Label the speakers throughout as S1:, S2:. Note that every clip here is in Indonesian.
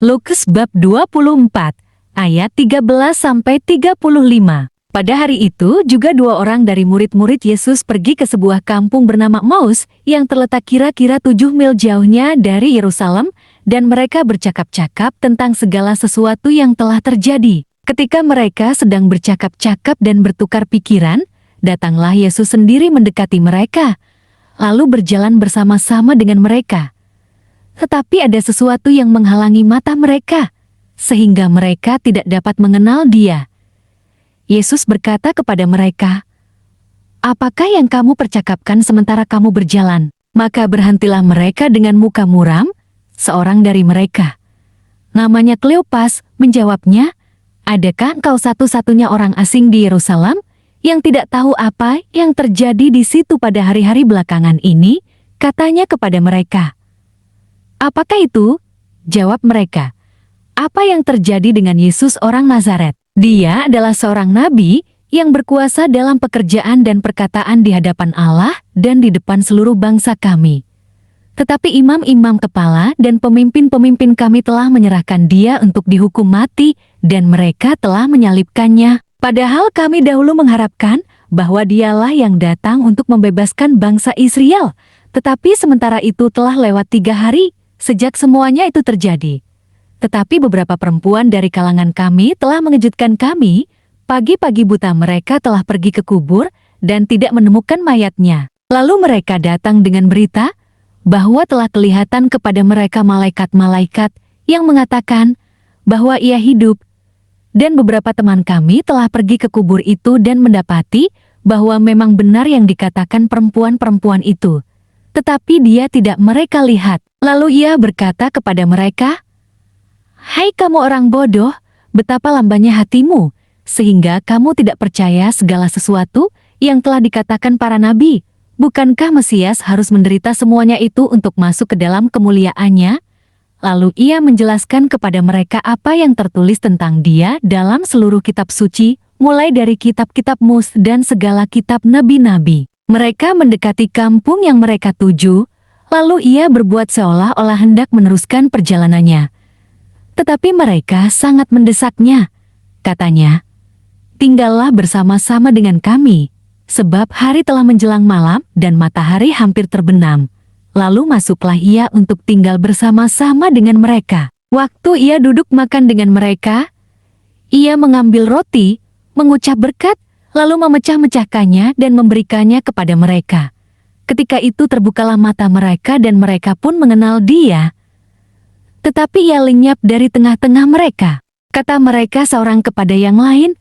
S1: Lukas bab 24, ayat 13-35. Pada hari itu juga dua orang dari murid-murid Yesus pergi ke sebuah kampung bernama Maus yang terletak kira-kira 7 mil jauhnya dari Yerusalem, dan mereka bercakap-cakap tentang segala sesuatu yang telah terjadi. Ketika mereka sedang bercakap-cakap dan bertukar pikiran, datanglah Yesus sendiri mendekati mereka, lalu berjalan bersama-sama dengan mereka. Tetapi ada sesuatu yang menghalangi mata mereka, sehingga mereka tidak dapat mengenal Dia. Yesus berkata kepada mereka, "Apakah yang kamu percakapkan sementara kamu berjalan?" Maka berhentilah mereka dengan muka muram. Seorang dari mereka, namanya Kleopas, menjawabnya, "Adakah engkau satu-satunya orang asing di Yerusalem yang tidak tahu apa yang terjadi di situ pada hari-hari belakangan ini?" Katanya kepada mereka. "Apakah itu?" Jawab mereka. "Apa yang terjadi dengan Yesus orang Nazaret? Dia adalah seorang nabi yang berkuasa dalam pekerjaan dan perkataan di hadapan Allah dan di depan seluruh bangsa kami. Tetapi imam-imam kepala dan pemimpin-pemimpin kami telah menyerahkan dia untuk dihukum mati, dan mereka telah menyalibkannya. Padahal kami dahulu mengharapkan bahwa dialah yang datang untuk membebaskan bangsa Israel. Tetapi sementara itu telah lewat 3 hari sejak semuanya itu terjadi. Tetapi beberapa perempuan dari kalangan kami telah mengejutkan kami. Pagi-pagi buta mereka telah pergi ke kubur dan tidak menemukan mayatnya. Lalu mereka datang dengan berita bahwa telah kelihatan kepada mereka malaikat-malaikat yang mengatakan bahwa ia hidup. Dan beberapa teman kami telah pergi ke kubur itu dan mendapati bahwa memang benar yang dikatakan perempuan-perempuan itu. Tetapi dia tidak mereka lihat. Lalu ia berkata kepada mereka, "Hai kamu orang bodoh, betapa lambannya hatimu, sehingga kamu tidak percaya segala sesuatu yang telah dikatakan para nabi. Bukankah Mesias harus menderita semuanya itu untuk masuk ke dalam kemuliaannya?" Lalu ia menjelaskan kepada mereka apa yang tertulis tentang dia dalam seluruh kitab suci, mulai dari kitab-kitab Mus dan segala kitab nabi-nabi. Mereka mendekati kampung yang mereka tuju, lalu ia berbuat seolah-olah hendak meneruskan perjalanannya. Tetapi mereka sangat mendesaknya. Katanya, "Tinggallah bersama-sama dengan kami, sebab hari telah menjelang malam dan matahari hampir terbenam." Lalu masuklah ia untuk tinggal bersama-sama dengan mereka. Waktu ia duduk makan dengan mereka, ia mengambil roti, mengucap berkat, lalu memecah-mecahkannya dan memberikannya kepada mereka. Ketika itu terbukalah mata mereka dan mereka pun mengenal dia. Tetapi ia lenyap dari tengah-tengah mereka. Kata mereka seorang kepada yang lain,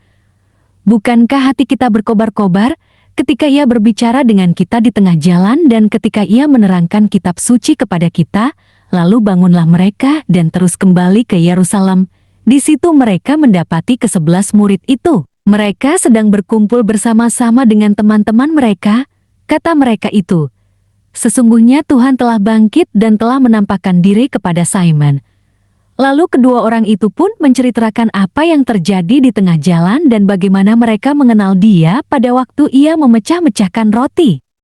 S1: "Bukankah hati kita berkobar-kobar ketika ia berbicara dengan kita di tengah jalan dan ketika ia menerangkan kitab suci kepada kita?" Lalu bangunlah mereka dan terus kembali ke Yerusalem. Di situ mereka mendapati ke-11 murid itu. Mereka sedang berkumpul bersama-sama dengan teman-teman mereka. Kata mereka itu, "Sesungguhnya Tuhan telah bangkit dan telah menampakkan diri kepada Simon." Lalu kedua orang itu pun menceritakan apa yang terjadi di tengah jalan dan bagaimana mereka mengenal dia pada waktu ia memecah-mecahkan roti.